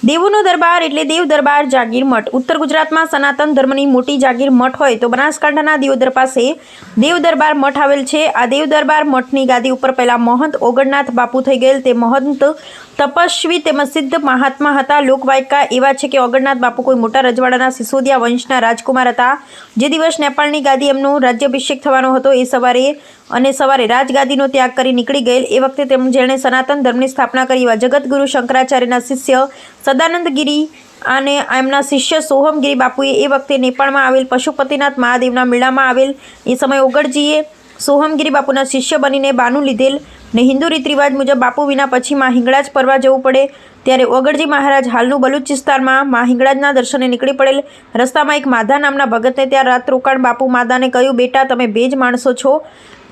દેવોનો દરબાર એટલે દેવ દરબાર જાગીર મઠ. ઉત્તર ગુજરાતમાં સનાતન ધર્મની મોટી જાગીર મઠ હોય તો બનાસકાંઠાના દિયોદર પાસે દેવ દરબાર મઠ આવેલ છે. આ દેવ દરબાર મઠની ગાદી ઉપર પહેલા મહંત ઓગણનાથ બાપુ થઈ ગયેલ. તે મહંત તપસ્વી તેમજ સિદ્ધ મહાત્મા હતા. લોકવાયકા એવા છે કે ઓગણનાથ બાપુ કોઈ મોટા રજવાડાના સિસોદિયા વંશના રાજકુમાર હતા. જે દિવસ નેપાળની ગાદી એમનો રાજ્યાભિષેક થવાનો હતો એ સવારે રાજગાદીનો ત્યાગ કરી નીકળી ગયેલ. એ વખતે જેણે સનાતન ધર્મની સ્થાપના કરી એવા જગતગુરુ શંકરાચાર્યના શિષ્ય સદાનંદ ગિરી અને એમના શિષ્ય સોહમગીરી બાપુએ એ વખતે નેપાળમાં આવેલ પશુપતિનાથ મહાદેવના મેળામાં આવેલ. એ સમયે ઓગળજીએ સોહમગીરી બાપુના શિષ્ય બનીને બાનું લીધેલ ને હિન્દુ રીતરિવાજ મુજબ બાપુ વિના પછી માં હિંગળાજ પરવા જવું પડે. ત્યારે ઓગળજી મહારાજ હાલનું બલુચિસ્તાનમાં માં હિંગળાજના દર્શને નીકળી પડેલ. રસ્તામાં એક માધા નામના ભગતને ત્યાં રાત રોકાણ. બાપુ માદાને કહ્યું, બેટા તમે બે જ માણસો છો,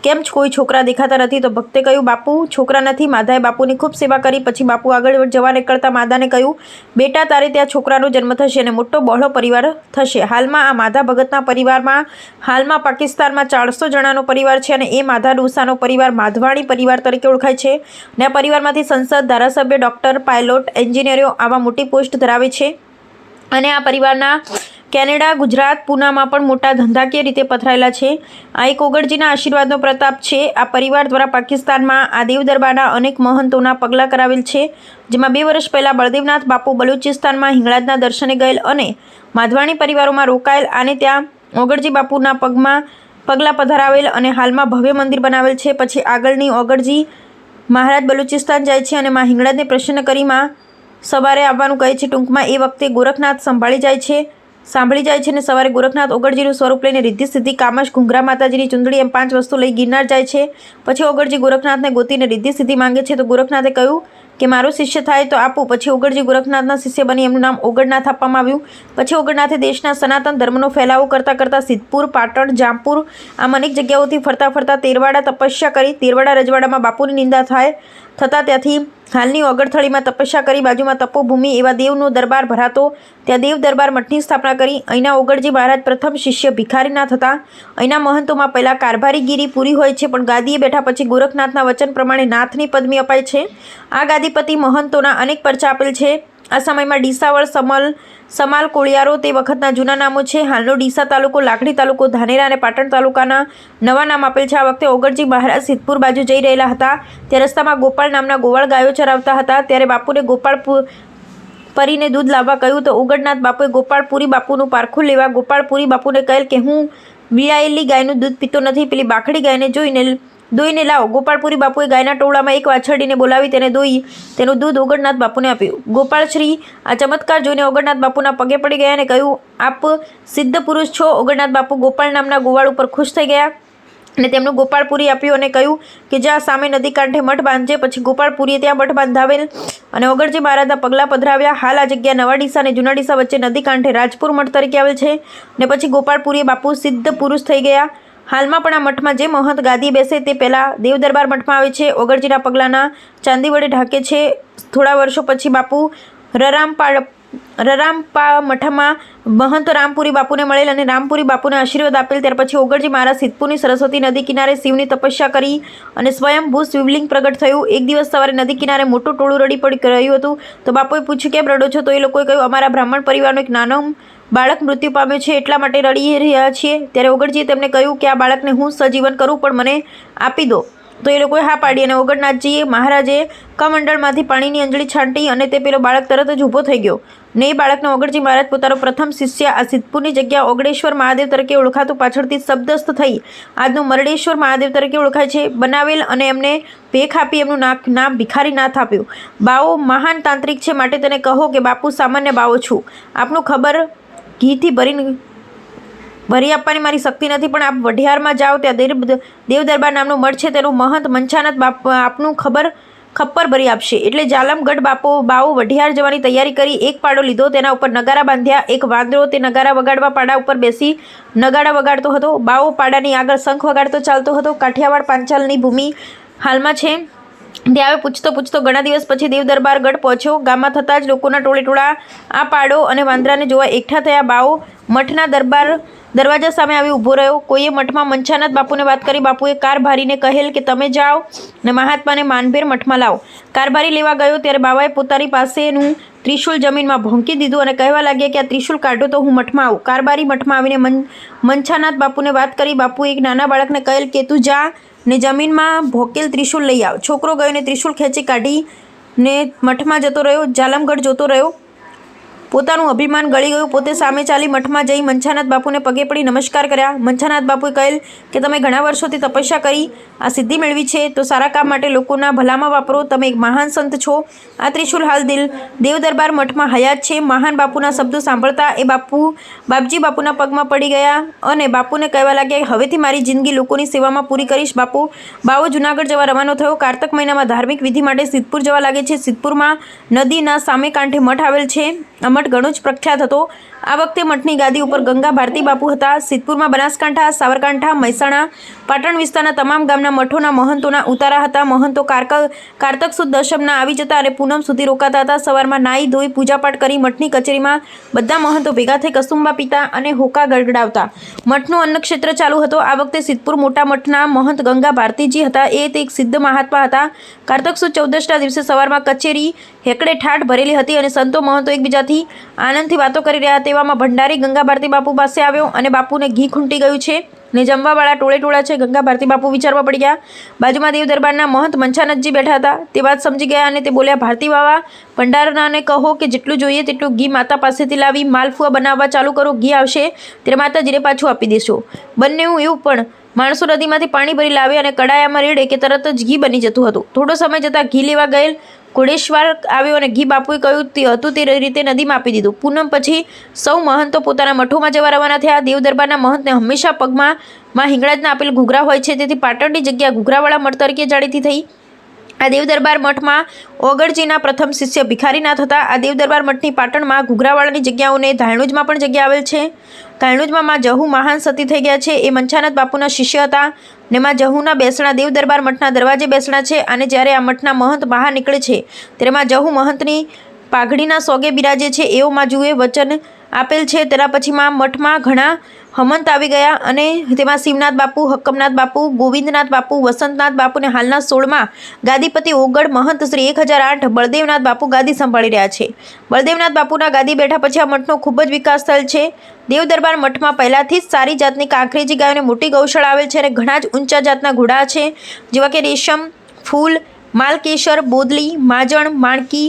કેમ કોઈ છોકરા દેખાતા નથી? તો ભક્તે કહ્યું, બાપુ છોકરા નથી. માધાએ બાપુની ખૂબ સેવા કરી. પછી બાપુ આગળ જવા નીકળતા માદાને કહ્યું, બેટા તારે ત્યાં છોકરાનો જન્મ થશે અને મોટો બહોળો પરિવાર થશે. હાલમાં આ માધા ભગતના પરિવારમાં હાલમાં પાકિસ્તાનમાં 400 જણાનો પરિવાર છે અને એ માધા ડોસાનો પરિવાર માધવાણી પરિવાર તરીકે ઓળખાય છે. અને આ પરિવારમાંથી સંસદ, ધારાસભ્ય, ડૉક્ટર, પાયલોટ, એન્જિનિયરો આવા મોટી પોસ્ટ ધરાવે છે. અને આ પરિવારના કેનેડા, ગુજરાત, પૂનામાં પણ મોટા ધંધાકીય રીતે પથરાયેલા છે. આ એક ઓગળજીના આશીર્વાદનો પ્રતાપ છે. આ પરિવાર દ્વારા પાકિસ્તાનમાં આ દેવ દરબારના અનેક મહંતોના પગલાં કરાવેલ છે. જેમાં 2 વર્ષ પહેલાં બળદેવનાથ બાપુ બલુચિસ્તાનમાં હિંગળાજના દર્શને ગયેલ અને માધવાણી પરિવારોમાં રોકાયેલ. આને ત્યાં ઓગળજી બાપુના પગલાં પધરાવેલ અને હાલમાં ભવ્ય મંદિર બનાવેલ છે. પછી આગળની ઓગળજી મહારાજ બલુચિસ્તાન જાય છે અને માં હિંગળાજને પ્રસન્ન કરી માં સવારે આવવાનું કહે છે. ટૂંકમાં એ વખતે ગોરખનાથ સાંભળી જાય છે અને સવારે ગોરખનાથ ઓગળજીનું સ્વરૂપ લઈને રિદ્ધિ સિદ્ધિ, કામશ, ઘૂંઘરા, માતાજીની ચુંદડી એમ 5 વસ્તુ લઈ ગિરનાર જાય છે. પછી ઓગળજી ગોરખનાથને ગોતીને રિદ્ધિ સિદ્ધિ માંગે છે. તો ગોરખનાથે કહ્યું કે મારો શિષ્ય થાય તો આપું. પછી ઓગળજી ગોરખનાથના શિષ્ય બની એમનું નામ ઓગળનાથ આપવામાં આવ્યું. પછી ઓગળનાથે દેશના સનાતન ધર્મનો ફેલાવો કરતાં સિદ્ધપુર, પાટણ, જામપુર આમ અનેક જગ્યાઓથી ફરતા તેરવાડા તપસ્યા કરી. તેરવાડા રજવાડામાં બાપુની નિંદા થતાં ત્યાંથી હાલની ઓગળથળીમાં તપસ્યા કરી. બાજુમાં તપોભૂમિ એવા દેવનો દરબાર ભરાતો ત્યાં દેવ દરબાર મઠની સ્થાપના કરી. અહીંના ઓગળજી મહારાજ પ્રથમ શિષ્ય ભિખારીનાથ હતા. અહીંના મહંતોમાં પહેલાં કારભારીગીરી પૂરી હોય છે, પણ ગાદીએ બેઠા પછી ગોરખનાથના વચન પ્રમાણે નાથની પદવી અપાય છે. આ ગાદીપતિ મહંતોના અનેક પરચા આપેલ છે. આ સમયમાં ડીસાવળ, સમાલ, કોળિયારો તે વખતના જૂના નામો છે. હાલનો ડીસા તાલુકો, લાખણી તાલુકો, ધાનેરા અને પાટણ તાલુકાના નવા નામ આપેલ છે. આ વખતે ઓગળજી મહારાજ સિદ્ધપુર બાજુ જઈ રહેલા હતા. તે રસ્તામાં ગોપાળ નામના ગોવાળ ગાયો ચરાવતા હતા. ત્યારે બાપુને ગોપાળ પરીને દૂધ લાવવા કહ્યું. તો ઓગળનાથ બાપુએ ગોપાળપુરી બાપુનું પારખું લેવા ગોપાળપુરી બાપુને કહેલ કે હું વિયાયેલી ગાયનું દૂધ પીતો નથી, પેલી બાખડી ગાયને દોઈને લાવો. ગોપાળપુરી બાપુએ ગાયના ટોળામાં એક વાછરડીને બોલાવી તેને દોઈ તેનું દૂધ ઓગળનાથ બાપુને આપ્યું. ગોપાળશ્રી આ ચમત્કાર જોઈને ઓગળનાથ બાપુના પગે પડી ગયા અને કહ્યું, આપ સિદ્ધ પુરુષ છો. ઓગળનાથ બાપુ ગોપાળ નામના ગોવાળ ઉપર ખુશ થઈ ગયા અને તેમનું ગોપાળપુરી આપ્યું અને કહ્યું કે જ્યાં સામે નદી કાંઠે મઠ બાંધજે. પછી ગોપાળપુરીએ ત્યાં મઠ બાંધાવેલ અને ઓગળજી મહારાજના પગલાં પધરાવ્યા. હાલ આ જગ્યા નવા ડીસા અને જૂના ડીસા વચ્ચે નદી કાંઠે રાજપુર મઠ તરીકે આવેલ છે. ને પછી ગોપાળપુરીએ બાપુ સિદ્ધ પુરુષ થઈ ગયા. હાલમાં પણ આ મઠમાં જે મહંત ગાદી બેસે તે પહેલાં દેવ દરબાર મઠમાં આવે છે. ઓગળજીના પગલાંના ચાંદી વડે ઢાંકે છે. થોડા વર્ષો પછી બાપુ રરામપા મઠમાં મહંત રામપુરી બાપુને મળેલ અને રામપુરી બાપુને આશીર્વાદ આપેલ. ત્યાર પછી ઓગળજી મહારાજ સિદ્ધપુરની સરસ્વતી નદી કિનારે શિવની તપસ્યા કરી અને સ્વયંભૂ શિવલિંગ પ્રગટ થયું. એક દિવસ સવારે નદી કિનારે મોટું ટોળું રડી પડી રહ્યું હતું. તો બાપુએ પૂછ્યું, કેમ રડો છો? તો એ લોકોએ કહ્યું, અમારા બ્રાહ્મણ પરિવારનો એક નાનો બાળક મૃત્યુ પામ્યો છે, એટલા માટે રડી રહ્યા છીએ. ત્યારે ઓગળજીએ તેમને કહ્યું કે આ બાળકને હું સજીવન કરું, પણ મને આપી દો. તો એ લોકોએ હા પાડી અને ઓગળનાથજીએ મહારાજે કમંડળમાંથી પાણીની અંજળી છાંટી અને તે પેલો બાળક તરત જ ઊભો થઈ ગયો. ને એ બાળકને ઓગળજી મહારાજ પોતાનો પ્રથમ શિષ્ય આ સિદ્ધપુરની જગ્યા ઓગળેશ્વર મહાદેવ તરીકે ઓળખાતું પાછળથી શબ્દસ્થ થઈ આજનું મરડેશ્વર મહાદેવ તરીકે ઓળખાય છે બનાવેલ અને એમને ભેખ આપી એમનું નામ ભિખારીનાથ આપ્યું. બાવો મહાન તાંત્રિક છે, માટે તેને કહો કે બાપુ સામાન્ય બાવો છું. આપનું ખબર ઘીથી ભરી આપવાની મારી શક્તિ નથી, પણ આપ વઢિયારમાં જાઓ, ત્યાં દેવ દરબાર નામનો મઠ છે. તેનું મહંત મંછાનંદ આપનું ખપ્પર ભરી આપશે. એટલે જાલમગઢ બાવો વઢિયાર જવાની તૈયારી કરી. એક પાડો લીધો, તેના ઉપર નગારા બાંધ્યા. એક વાંદરો તે નગારા વગાડવા પાડા ઉપર બેસી નગાડા વગાડતો હતો. બાવો પાડાની આગળ શંખ વગાડતો ચાલતો હતો. કાઠિયાવાડ પાંચાલની ભૂમિ હાલમાં છે. ત્યાં પૂછતો ઘણા દિવસ પછી દેવ દરબાર ગઢ પહોંચ્યો. ગામમાં થતાં જ લોકોના ટોળા આ પાડો અને વાંદરાને જોવા એકઠા થયા. બાવો મઠના દરવાજા સામે આવી ઊભો રહ્યો. કોઈએ મઠમાં મંછાનંદ બાપુને વાત કરી. બાપુએ કારભારીને કહેલ કે તમે જાઓ ને મહાત્માને માનભેર મઠમાં લાવો. કારભારી લેવા ગયો ત્યારે બાવાએ પોતાની પાસેનું ત્રિશુલ જમીનમાં ભોંકી દીધું અને કહેવા લાગ્યા કે આ ત્રિશુલ કાઢો તો હું મઠમાં આવું. કારબારી મઠમાં આવીને મંછાનાથ બાપુને વાત કરી. બાપુએ એક નાના બાળકને કહેલ કે તું જા ને જમીનમાં ભોકેલ ત્રિશુલ લઈ આવ. છોકરો ગયો ને ત્રિશુલ ખેંચી કાઢીને મઠમાં જતો રહ્યો. જાલમગઢ જોતો રહ્યો. પોતાનું અભિમાન ગળી ગયું. પોતે સામે ચાલી મઠમાં જઈ મંછાનાથ બાપુને પગે પડી નમસ્કાર કર્યા. મંછાનાથ બાપુએ કહેલ કે તમે ઘણા વર્ષોથી તપસ્યા કરી આ સિદ્ધિ મેળવી છે તો સારા કામ માટે લોકોના ભલામાં વાપરો. તમે એક મહાન સંત છો. આ ત્રિશુલ હાલ દેવ દરબાર મઠમાં હયાત છે. મહાન બાપુના શબ્દો સાંભળતા એ બાપજી બાપુના પગમાં પડી ગયા અને બાપુને કહેવા લાગ્યા કે હવેથી મારી જિંદગી લોકોની સેવામાં પૂરી કરીશ. બાવો જુનાગઢ જવા રવાનો થયો. કારતક મહિનામાં ધાર્મિક વિધિ માટે સિદ્ધપુર જવા લાગે છે. સિદ્ધપુરમાં નદીના સામે કાંઠે મઠ આવેલ છે. આ મઠ ઘણો જ પ્રખ્યાત હતો. આ વખતે મઠની ગાદી ઉપર ગંગા ભારતી બાપુ હતા. સિદ્ધપુરમાં બનાસકાંઠા, સાબરકાંઠા, મહેસાણા, પાટણ વિસ્તારના તમામ ગામના મઠોના મહંતોના ઉતારા હતા. મહંતો કારતક સુદ દશમના આવી જતા અને પૂનમ સુધી રોકાતા હતા. સવારમાં નાહી ધોઈ પૂજાપાઠ કરી મઠની કચેરીમાં બધા મહંતો ભેગા થઈ કસુંબા પીતા અને હોકા ગડગડાવતા. મઠનું અન્નક્ષેત્ર ચાલુ હતો. આ વખતે સિદ્ધપુર મોટા મઠના મહંત ગંગા ભારતીજી હતા. એ એક સિદ્ધ મહાત્મા હતા. કારતક સુદ 14ના દિવસે સવારમાં કચેરી હેકડે ઠાઠ ભરેલી હતી અને સંતો મહંતો એકબીજાથી આનંદથી વાતો કરી રહ્યા. તેવામાં ભંડારી ગંગા ભારતી બાપુ પાસે આવ્યો અને બાપુને ઘી ખૂંટી ગયું છે ને જમવાવાળા ટોળા છે. ગંગા ભારતી બાપુ વિચારવા પડી ગયા. બાજુમાં દેવ દરબારના મહંત મંછાનાથજી બેઠા હતા. તે વાત સમજી ગયા અને તે બોલ્યા, ભારતી બાવા, ભંડારનાને કહો કે જેટલું જોઈએ તેટલું ઘી માતા પાસેથી લાવી માલફુઆ બનાવવા ચાલુ કરો. ઘી આવશે ત્યારે માતાજીને પાછું આપી દેશો. બંને એવું પણ માણસો નદીમાંથી પાણી ભરી લાવે અને કડાયામાં રેડે કે તરત જ ઘી બની જતું હતું. થોડો સમય જતાં ઘી લેવા ગયેલ ઘોડેશ્વર આવ્યો અને ઘી બાપુએ કહ્યું તે હતું તે રીતે નદીમાં આપી દીધું. પૂનમ પછી સૌ મહંતો પોતાના મઠોમાં જવા રવાના થયા. દેવ દરબારના મહંતને હંમેશા પગમાં હિંગળાજના આપેલ ઘૂઘરા હોય છે. તેથી પાટણની જગ્યા ઘૂઘરાવાળા મઠ તરીકે જાણીતી થઈ. આ દેવ દરબાર મઠમાં ઓગળજીના પ્રથમ શિષ્ય ભિખારીનાથ હતા. આ દેવ દરબાર મઠની પાટણમાં ઘૂઘરાવાળાની જગ્યાઓને ધાયણુજમાં પણ જગ્યા આવેલ છે. ધાયણુજમાં માં જહુ મહાન સતી થઈ ગયા છે. એ મંછાનાથ બાપુના શિષ્ય હતા ને માં જહુના બેસણા દેવ દરબાર મઠના દરવાજે બેસણા છે. અને જ્યારે આ મઠના મહંત બહાર નીકળે છે ત્યારે માં જહુ મહંતની પાઘડીના સોગે બિરાજે છે. એવો માં જુએ વચન આપેલ છે. તેના પછીમાં મઠમાં ઘણા હમંત આવી ગયા અને તેમાં શિવનાથ બાપુ, હક્કમનાથ બાપુ, ગોવિંદનાથ બાપુ, વસંતનાથ બાપુ ને હાલના 16મા ગાદીપતિ ઓગળ મહંત શ્રી 1008 બળદેવનાથ બાપુ ગાદી સંભાળી રહ્યા છે. બળદેવનાથ બાપુના ગાદી બેઠા પછી આ મઠનો ખૂબ જ વિકાસ થયેલ છે. દેવ દરબાર મઠમાં પહેલાથી જ સારી જાતની કાંકરેજી ગાયોની મોટી ગૌશાળા આવેલ છે અને ઘણા જ ઊંચા જાતના ઘોડા છે જેવા કે રેશમ, ફૂલ, માલકેશર, બોદલી, માજણ, માણકી,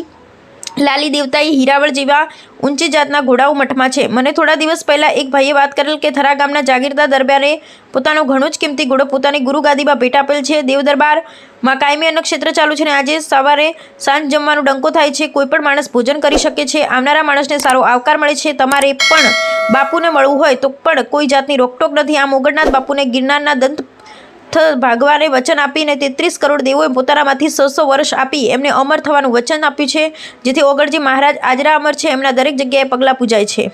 લાલી દેવતાઈ, હીરાવળ જેવા ઊંચી જાતના ઘોડાઓ મઠમાં છે. મને થોડા દિવસ પહેલાં એક ભાઈએ વાત કરેલ કે થરા ગામના જાગીરદાર દરબારે પોતાનો ઘણો જ કિંમતી ઘોડો પોતાની ગુરુ ગાદીમાં ભેટ આપેલ છે. દેવ દરબારમાં કાયમી અન્નક્ષેત્ર ચાલુ છે અને આજે સવારે સાંજ જમવાનો ડંકો થાય છે. કોઈ પણ માણસ ભોજન કરી શકે છે. આવનારા માણસને સારો આવકાર મળે છે. તમારે પણ બાપુને મળવું હોય તો પણ કોઈ જાતની રોકટોક નથી. આમ ઓગળનાથ બાપુને ગિરનારના દંત ભાગવાને વચન આપીને 33 કરોડ દેવોએ પોતાનામાંથી 100 વર્ષ આપી એમને અમર થવાનું વચન આપ્યું છે. જેથી ઓગળજી મહારાજ આજરા અમર છે. એમના દરેક જગ્યાએ પગલાં પૂજાય છે.